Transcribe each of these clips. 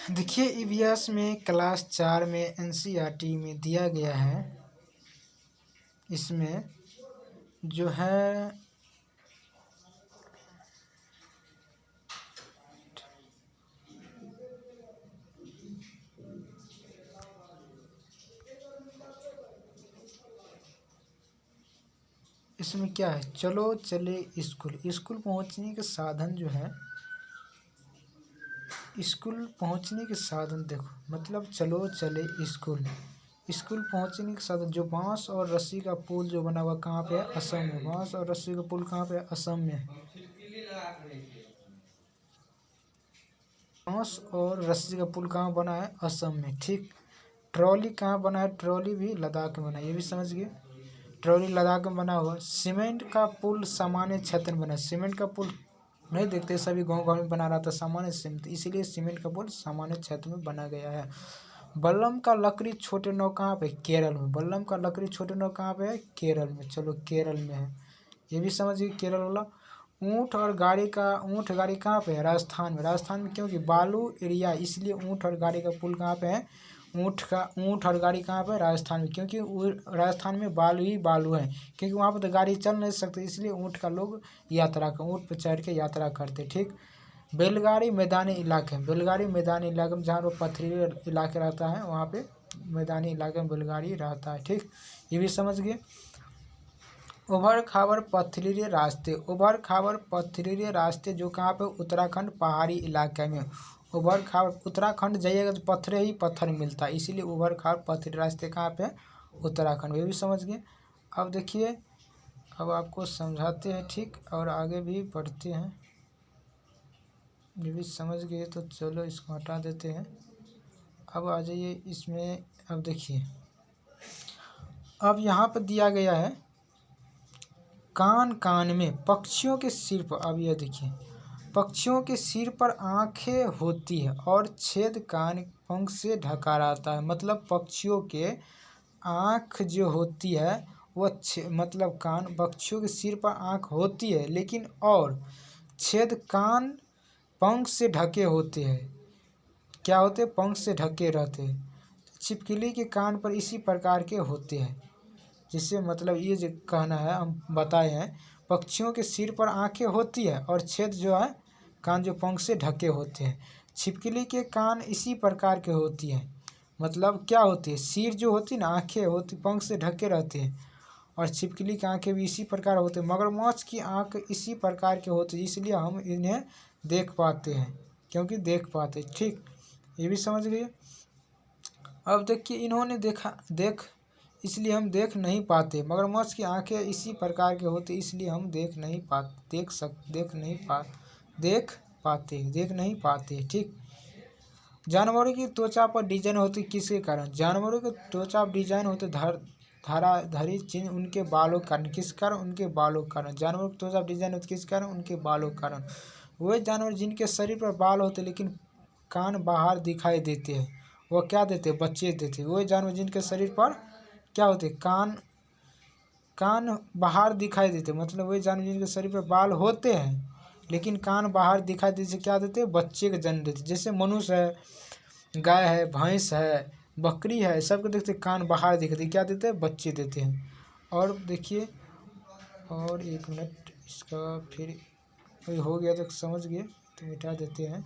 देखिए ईवीएस में क्लास 4 में एनसीईआरटी में दिया गया है। इसमें जो है इसमें क्या है, चलो चले स्कूल। स्कूल पहुंचने के साधन जो है, स्कूल पहुंचने के साधन देखो, मतलब चलो चले स्कूल। स्कूल पहुंचने के साधन जो बांस और रस्सी का पुल जो बना हुआ कहाँ पे है, असम में। बांस और रस्सी का पुल कहाँ पे है, असम में है। बांस और रस्सी का पुल कहाँ बना है, असम में। ठीक। ट्रॉली कहाँ बना है, ट्रॉली भी लद्दाख में बना है, ये भी समझ गए। ट्रॉली लद्दाख में बना हुआ। सीमेंट का पुल सामान्य क्षेत्र में बना है। सीमेंट का पुल नहीं देखते सभी गांव गांव में बना रहा था सामान्य सीमेंट, इसीलिए सीमेंट का पुल सामान्य क्षेत्र में बना गया है। बल्लम का लकड़ी छोटे नाव कहाँ पे, केरल में। बल्लम का लकड़ी छोटे नाव कहाँ पे है, केरल में। चलो केरल में है, ये भी समझ गए, केरल वाला। ऊँट और गाड़ी कहाँ पे है, राजस्थान में। राजस्थान में क्योंकि बालू एरिया, इसलिए ऊँट और गाड़ी का पुल कहाँ पे है, ऊँट और गाड़ी कहाँ पे, राजस्थान में। क्योंकि राजस्थान में बालू ही बालू है, क्योंकि वहाँ पर तो गाड़ी चल नहीं सकती, इसलिए ऊँट का लोग ऊँट पर चढ़ के यात्रा करते। ठीक। बैलगाड़ी मैदानी इलाके में। बैलगाड़ी मैदानी इलाके में, जहाँ पर पथरीले इलाके रहता है वहाँ पे मैदानी इलाके में बैलगाड़ी रहता है। ठीक, ये भी समझ गए। उबड़ खाबड़ पथरीले रास्ते। उबड़ खाबड़ पथरीले रास्ते जो कहाँ पे, उत्तराखंड पहाड़ी इलाके में। उबड़ खाबड़, उत्तराखंड जाइएगा तो पत्थर ही पत्थर मिलता है, इसीलिए उबड़ खाबड़ पथरीले रास्ते कहाँ पे, उत्तराखंड। ये भी समझ गए। अब देखिए, अब आपको समझाते हैं, ठीक, और आगे भी बढ़ते हैं। ये भी समझ गए तो चलो इसको हटा देते हैं। अब आ जाइए इसमें। अब देखिए, अब यहाँ पर दिया गया है, कान कान में पक्षियों के सिर पर। अब यह देखिए, पक्षियों के सिर पर आंखें होती है और छेद कान पंख से ढका रहता है। मतलब पक्षियों के आँख जो होती है वह मतलब कान, पक्षियों के सिर पर आँख होती है, लेकिन और छेद कान पंख से ढके होते हैं। क्या होते हैं, पंख से ढके रहते हैं। छिपकली के कान पर इसी प्रकार के होते हैं। जिससे मतलब ये जो कहना है, हम बताए हैं, पक्षियों के सिर पर आंखें होती है और छेद जो है कान जो पंख से ढके होते हैं। छिपकली के कान इसी प्रकार के होती हैं। मतलब क्या होती है, सिर जो होती है ना, आंखें होती पंख से ढके रहते हैं, और छिपकली की आंखें भी इसी प्रकार होते हैं। मगरमच्छ की आंख इसी प्रकार के होती है, इसलिए हम इन्हें देख पाते हैं, क्योंकि देख पाते। ठीक, ये भी समझ गए। अब देखिए, इन्होंने इसलिए हम देख नहीं पाते। मगरमच्छ की आंखें इसी प्रकार के होती, इसलिए हम देख नहीं पाते। ठीक। जानवरों की त्वचा पर डिजाइन होती किसके कारण। जानवरों की त्वचा डिजाइन होते धाराधारी चिन्ह उनके बालों के कारण। किस कारण, उनके बालों के कारण। जानवरों की त्वचा डिजाइन होती किस कारण, उनके बालों के कारण। वे जानवर जिनके शरीर पर बाल होते लेकिन कान बाहर दिखाई देते हैं, वह क्या देते, बच्चे देते। वही जानवर जिनके शरीर पर क्या होते, कान बाहर दिखाई देते, मतलब वही जानवर जिनके शरीर पर बाल होते हैं लेकिन कान बाहर दिखाई देते, क्या देते, बच्चे का जन्म देते। जैसे मनुष्य है, गाय है, भैंस है, बकरी है, सबको देखते कान बाहर दिखते, क्या देते हैं, बच्चे देते हैं। और देखिए, और एक मिनट, इसका फिर हो गया तो समझ गए, तो मिटा देते हैं।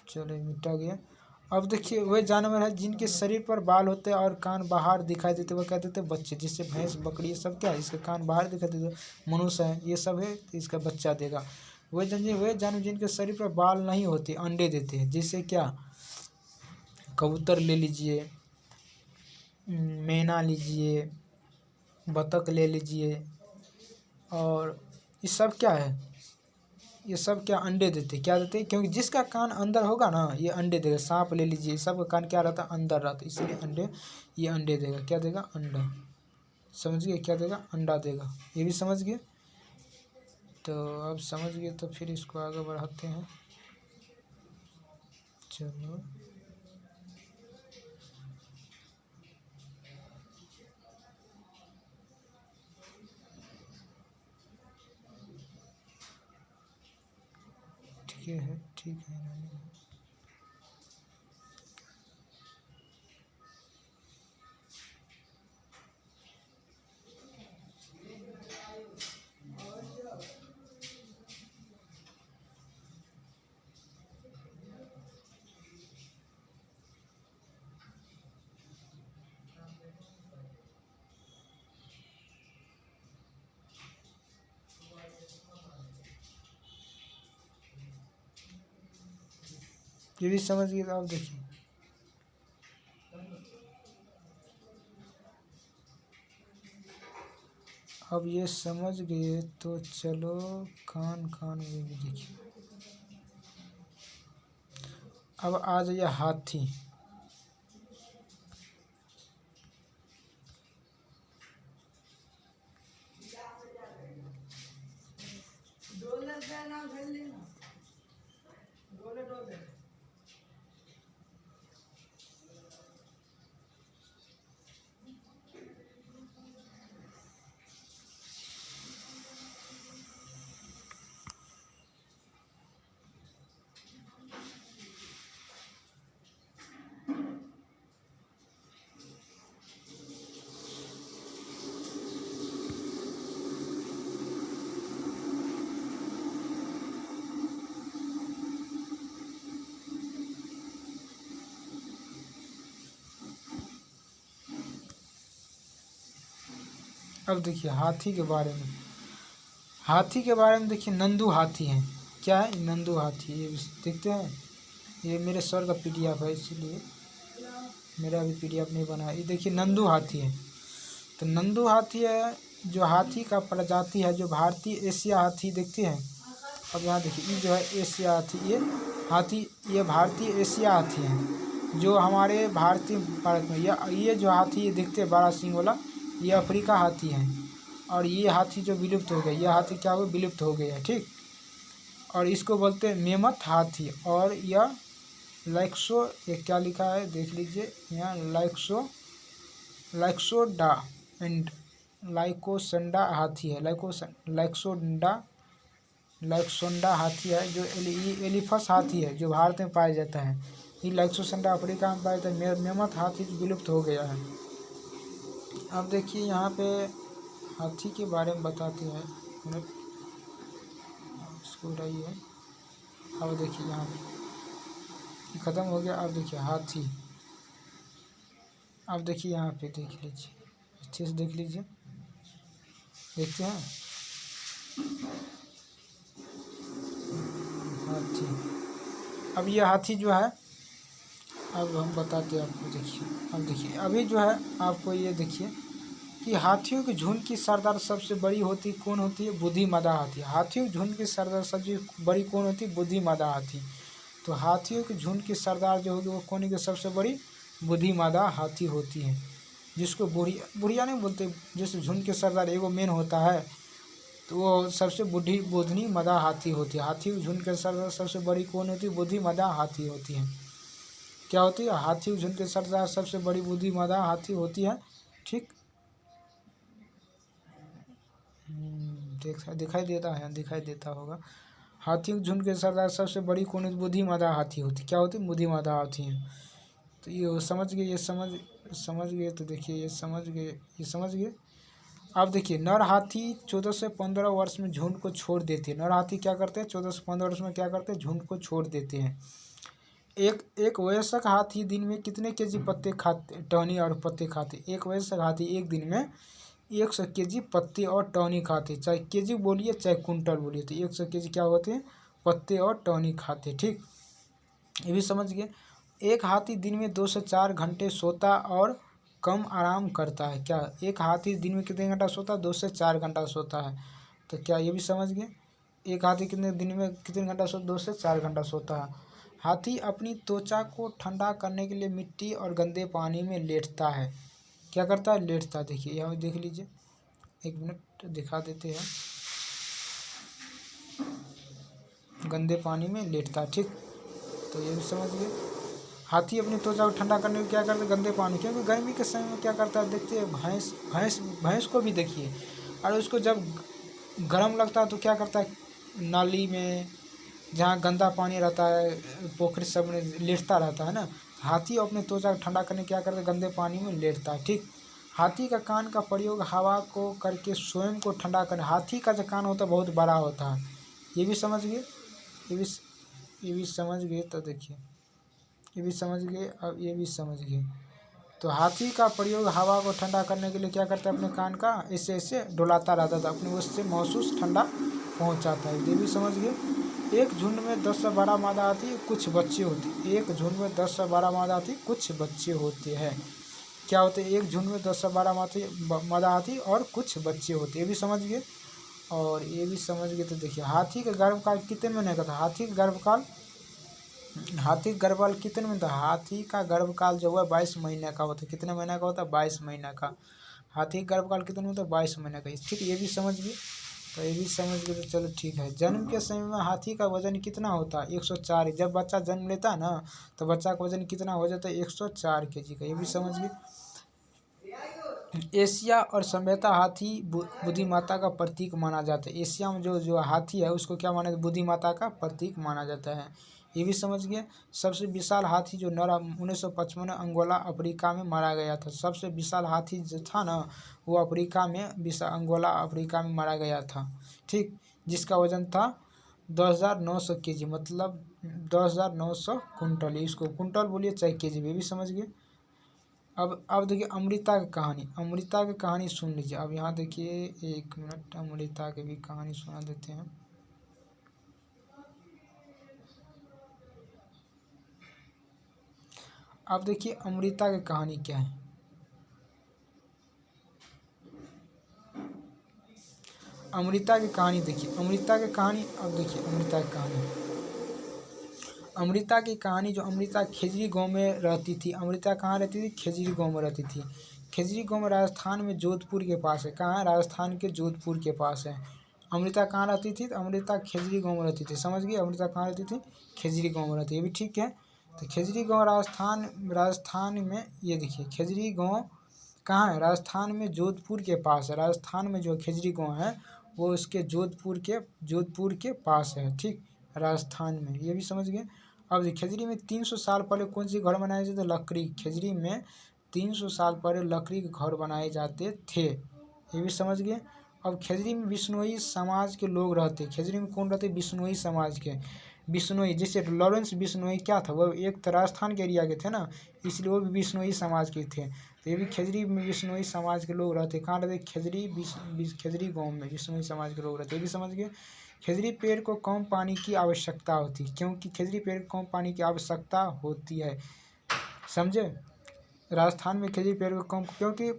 चलो मिटा गया। अब देखिए, वे जानवर है जिनके शरीर पर बाल होते हैं और कान बाहर दिखाई देते, वह क्या देते हैं, बच्चे। जिससे भैंस, बकरी, ये सब क्या है, इसके कान बाहर दिखाई देते। मनुष्य है, ये सब है, तो इसका बच्चा देगा। वे जानवर जिनके शरीर पर बाल नहीं होते, अंडे देते हैं। जिससे क्या, कबूतर ले लीजिए, मैना लीजिए, बतख ले लीजिए, और ये सब क्या है, ये सब क्या, अंडे देते। क्या देते, क्योंकि जिसका कान अंदर होगा ना, ये अंडे देगा। सांप ले लीजिए, सबका कान क्या रहता है, अंदर रहता है, इसीलिए अंडे, ये अंडे देगा। क्या देगा, अंडा। समझ गए, क्या देगा, अंडा देगा। ये भी समझ गए। तो अब समझ गए तो फिर इसको आगे बढ़ाते हैं। चलो, ये है, ठीक है। ये भी समझ गए तो आप देखिए, अब ये समझ गए तो चलो कान कान में भी देखिए। अब आ जाइए हाथी। अब देखिए हाथी के बारे में, हाथी के बारे में देखिए, नंदू हाथी हैं। क्या है? नंदू हाथी। ये देखते हैं, ये मेरे सर का पीडीएफ है, इसीलिए मेरा भी पीडीएफ नहीं बना है। ये देखिए नंदू हाथी है। तो नंदू हाथी है जो हाथी का प्रजाति है, जो भारतीय एशिया हाथी देखते हैं। अब यहाँ देखिए, ये जो है एशिया हाथी, ये हाथी, ये भारतीय एशिया हाथी है जो हमारे भारत में। ये जो हाथी ये देखते हैं 12 सींग वाला, ये अफ्रीका हाथी है। और ये हाथी जो विलुप्त हो गया, ये हाथी क्या हुआ? विलुप्त हो गया है, ठीक। और इसको बोलते हैं मेमथ हाथी। और यह लैक्सो, ये क्या लिखा है देख लीजिए यहाँ, लाइक्सोडा एंड लाइकोसंडा हाथी है। लाइक्सोंडा हाथी है जो एलिफस हाथी है, जो भारत में पाया जाता है। ये लाइक्सोसंडा अफ्रीका में पाया जाता है। मेमथ हाथी विलुप्त हो गया है। अब देखिए यहाँ पे हाथी के बारे में बताते हैं। मिनट इसको उठाइए। अब देखिए यहाँ पे ख़त्म हो गया। अब देखिए हाथी, अब देखिए यहाँ पे देख लीजिए, अच्छे से देख लीजिए, देखते हैं हाथी। अब ये हाथी जो है, अब हम बताते हैं आपको। देखिए अब देखिए, अभी जो है आपको ये देखिए कि हाथियों के झुंड की सरदार सबसे बड़ी होती कौन होती है? बुद्धिमादा हाथी। हाथियों के झुंड की सरदार सबसे बड़ी कौन होती है? बुद्धिमादा हाथी। तो हाथियों के झुंड की सरदार जो होगी वो कौन की सबसे बड़ी? बुद्धिमादा हाथी होती है, जिसको बुढ़िया नहीं बोलते। जैसे झुंड के सरदार एगो मेन होता है, तो वो सबसे बुद्धि मदा हाथी होती है। हाथियों के झुंड के सरदार सबसे बड़ी कौन होती है? बुद्धिमादा हाथी होती है। क्या होती है? हाथियों के झुंड के सरदार सबसे बड़ी बुद्धिमादा हाथी होती है, ठीक। दिखाई देता है, दिखाई देता होगा। हाथियों के झुंड के सरदार सबसे बड़ी कौन होती? बुद्धिमादा हाथी होती। क्या होती? बुद्धिमादा हाथी है। तो ये समझ गए, ये समझ गए तो देखिए, ये समझ गए। अब देखिए, नर हाथी 14 से 15 वर्ष में झुंड को छोड़ देते हैं। नर हाथी क्या करते हैं? 14 से 15 वर्ष में क्या करते हैं? झुंड को छोड़ देते हैं। एक वयस्क हाथी दिन में कितने केजी पत्ते खाते, टहनी और पत्ते खाते? एक वयस्क हाथी एक दिन में 100 केजी पत्ते और टहनी खाते। चाहे केजी बोलिए चाहे कुंटल बोलिए, तो 100 केजी क्या होते हैं? पत्ते और टहनी खाते, ठीक। ये भी समझ गए। एक हाथी दिन में 2 से 4 घंटे सोता और कम आराम करता है। क्या एक हाथी दिन में कितने घंटा सोता है? 2 से 4 घंटा सोता है। तो क्या ये भी समझ गए? एक हाथी दिन में कितने घंटा सोता? 2 से 4 घंटा सोता है। हाथी अपनी त्वचा को ठंडा करने के लिए मिट्टी और गंदे पानी में लेटता है। क्या करता है? लेटता है। देखिए यहाँ देख लीजिए, एक मिनट दिखा देते हैं। गंदे पानी में लेटता है, ठीक। तो ये भी समझ गए। हाथी अपनी त्वचा को ठंडा करने में क्या करता है? गंदे पानी, क्योंकि गर्मी के समय में क्या करता है? देखते हैं भैंस को भी देखिए, और उसको जब गर्म लगता है तो क्या करता है? नाली में जहाँ गंदा पानी रहता है, पोखरी सब में लेटता रहता है ना, हाथी अपने त्वचा को ठंडा करने क्या करता है, गंदे पानी में लेटता है। ठीक, हाथी का कान का प्रयोग हवा को करके स्वयं को ठंडा कर, हाथी का जो कान होता है बहुत बड़ा होता है, ये भी समझ गए, ये भी समझ गए। तो देखिए ये भी समझ गए, अब ये भी समझ गए। तो हाथी का प्रयोग हवा को ठंडा करने के लिए क्या करता है, अपने कान का ऐसे ऐसे डुलाता रहता था, अपने उससे महसूस ठंडा पहुंचाता है, ये भी समझ गए। एक झुंड में 10 से 12 मादा आती, कुछ बच्चे होते, एक झुंड में 10 से 12 मादा आती, कुछ बच्चे होते हैं। क्या होते हैं, एक झुंड में 10 से 12 मादा आती और कुछ बच्चे होते, ये भी समझ गए। और ये भी समझ गए। तो देखिए हाथी का गर्भकाल कितने महीने का था, हाथी का गर्भकाल कितने महीने था, हाथी का गर्भकाल जो हुआ 22 महीने का होता है। कितने महीने का होता है, 22 महीने का। हाथी का गर्भकाल कितने में होता है, 22 महीने का। ठीक, ये भी समझ गए। तो ये भी समझ गए, तो चलो ठीक है। जन्म के समय में हाथी का वजन कितना होता है, 104। जब बच्चा जन्म लेता है ना, तो बच्चा का वजन कितना हो जाता है, 104 kg का, ये भी समझ गए। एशिया और सभ्यता हाथी बुद्धिमत्ता का प्रतीक माना जाता है। एशिया में जो हाथी है उसको क्या माना, बुद्धिमत्ता का प्रतीक माना जाता है, ये भी समझ गए। सबसे विशाल हाथी जो नर 1955 में अंगोला अफ्रीका में मारा गया था। सबसे विशाल हाथी जो था ना, वो अफ्रीका में अंगोला अफ्रीका में मारा गया था। ठीक, जिसका वजन था 10,900 kg, मतलब 10,900 कुंटल। इसको कुंटल बोलिए चाहे kg, ये भी समझ गए। अब देखिए अमृता की कहानी, अमृता की कहानी सुन लीजिए। अब यहाँ देखिए 1 मिनट, अमृता की भी कहानी सुना देते हैं। अब देखिए अमृता की कहानी क्या है। अमृता की कहानी देखिए, अमृता की कहानी। अब देखिए अमृता की कहानी, अमृता की कहानी जो अमृता खेजरी गांव में रहती थी। अमृता कहाँ रहती थी, खेजरी गांव में रहती थी। खेजरी गांव में राजस्थान में जोधपुर के पास है। कहाँ है, राजस्थान के जोधपुर के पास है। अमृता कहाँ रहती थी, तो अमृता खेजरी गांव में रहती थी। समझ गई, अमृता कहाँ रहती थी, खेजरी गांव में रहती है, ये भी ठीक है। तो खेजरी गांव राजस्थान में, ये देखिए खेजरी गांव कहाँ है, राजस्थान में जोधपुर के पास है। राजस्थान में जो खेजरी गांव है वो उसके जोधपुर के पास है। ठीक, राजस्थान में, ये भी समझ गए। अब खेजरी में 300 साल पहले कौन सी घर बनाए जाते, लकड़ी। खेजरी में 300 साल पहले लकड़ी के घर बनाए जाते थे, ये भी समझ गए। अब खेजरी में बिश्नोई समाज के लोग रहते। खेजरी में कौन रहते, बिश्नोई समाज के। बिश्नोई जैसे लॉरेंस बिश्नोई क्या था, वो एक तो राजस्थान के एरिया के थे ना, इसलिए वो भी बिश्नोई समाज के थे। तो ये भी खेजरी में बिश्नोई समाज के लोग रहते। कहाँ रहते, खेजरी गाँव में बिश्नोई समाज के लोग रहते, ये भी समझ गए। खेजरी पेड़ को कम पानी की आवश्यकता होती है, क्योंकि खेजरी पेड़ को कम पानी की आवश्यकता होती है, समझे। राजस्थान में खेजरी पेड़ को कम, क्योंकि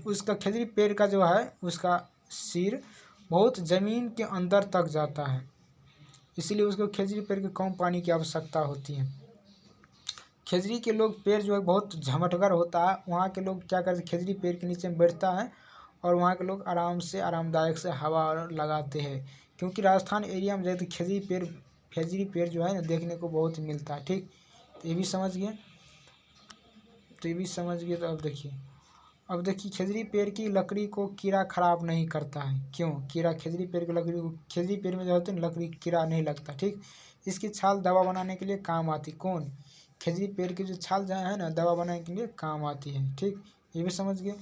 उसका खेजरी पेड़ का जो है उसका सिर बहुत ज़मीन के अंदर तक जाता है, इसीलिए उसको खेजरी पेड़ के कम पानी की आवश्यकता होती है। खेजरी के लोग पेड़ जो है बहुत झमटगर होता है, वहाँ के लोग क्या करते, खेजरी पेड़ के नीचे बैठता है और वहाँ के लोग आरामदायक से हवा लगाते हैं, क्योंकि राजस्थान एरिया में जाए तो खेजरी पेड़ जो है ना देखने को बहुत मिलता है। ठीक, तो ये भी समझ गए, तो अब देखिए खेजरी पेड़ की लकड़ी को कीड़ा खराब नहीं करता है। क्यों, खेजरी पेड़ की लकड़ी को, खेजरी पेड़ में जो होते हैं लकड़ी कीड़ा नहीं लगता। ठीक, इसकी छाल दवा बनाने के लिए काम आती। कौन, खेजरी पेड़ की जो छाल जो है ना दवा बनाने के लिए काम आती है। ठीक, ये भी समझ गए।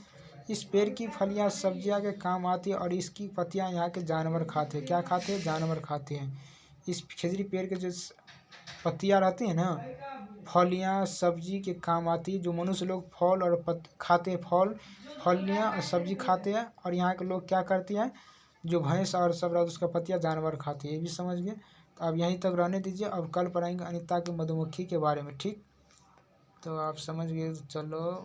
इस पेड़ की फलियां सब्जियां के काम आती है और इसकी पत्तियां यहाँ के जानवर खाते हैं। क्या खाते हैं, जानवर खाते हैं। इस खेजरी पेड़ के जो पत्तियां रहती हैं ना, फलियां सब्जी के काम आती है। जो मनुष्य लोग फल और खाते हैं, फलियां और सब्जी खाते हैं, और यहाँ के लोग क्या करते हैं, जो भैंस और सब रहता उसका पत्तियां जानवर खाते हैं, ये भी समझ गए। तो अब यहीं तक रहने दीजिए, अब कल पढ़ाएंगे अनीता के मधुमक्खी के बारे में। ठीक, तो आप समझ गए, चलो।